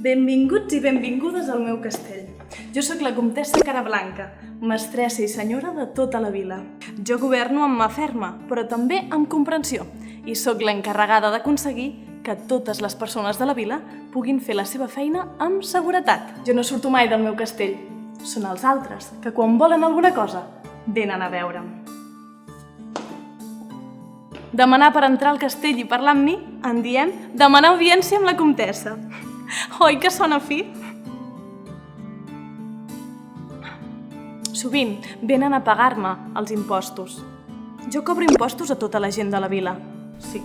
Benvinguts i benvingudes al meu castell. Jo sóc la comtessa Carablanca, mestressa i senyora de tota la vila. Jo governo amb mà ferma, però també amb comprensió, i sóc l'encarregada d'aconseguir que totes les persones de la vila puguin fer la seva feina amb seguretat. Jo no surto mai del meu castell. Són els altres, que quan volen alguna cosa, venen a veure'm. Demanar per entrar al castell i parlar amb mi, en diem demanar audiència amb la comtessa. Oi que sona fi? Sovint venen a pagar-me els impostos. Jo cobro impostos a tota la gent de la vila. Sí,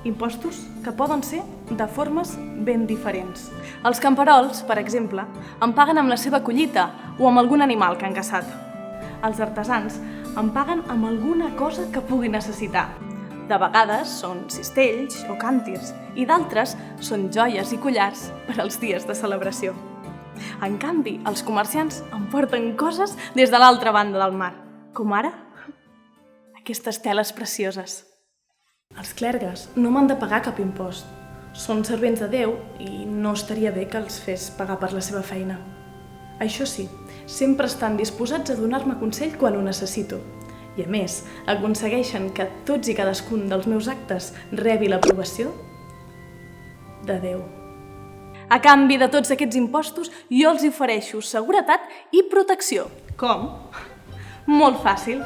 impostos que poden ser de formes ben diferents. Els camperols, per exemple, em paguen amb la seva collita o amb algun animal que han caçat. Els artesans em paguen amb alguna cosa que pugui necessitar. De vegades són cistells o càntirs i d'altres són joies i collars per als dies de celebració. En canvi, els comerciants em porten coses des de l'altra banda del mar, com ara aquestes teles precioses. Els clergues no m'han de pagar cap impost. Són servents de Déu i no estaria bé que els fes pagar per la seva feina. Això sí, sempre estan disposats a donar-me consell quan ho necessito. I a més, aconsegueixen que tots i cadascun dels meus actes rebi l'aprovació de Déu. A canvi de tots aquests impostos, jo els ofereixo seguretat i protecció. Com? Molt fàcil.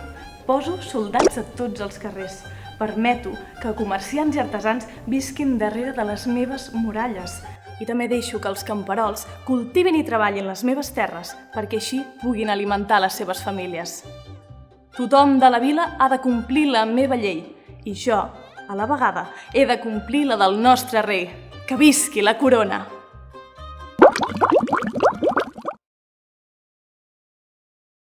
Poso soldats a tots els carrers. Permeto que comerciants i artesans visquin darrere de les meves muralles. I també deixo que els camperols cultivin i treballin les meves terres perquè així puguin alimentar les seves famílies. Tothom de la vila ha de complir la meva llei i jo, a la vegada, he de complir la del nostre rei. Que visqui la corona!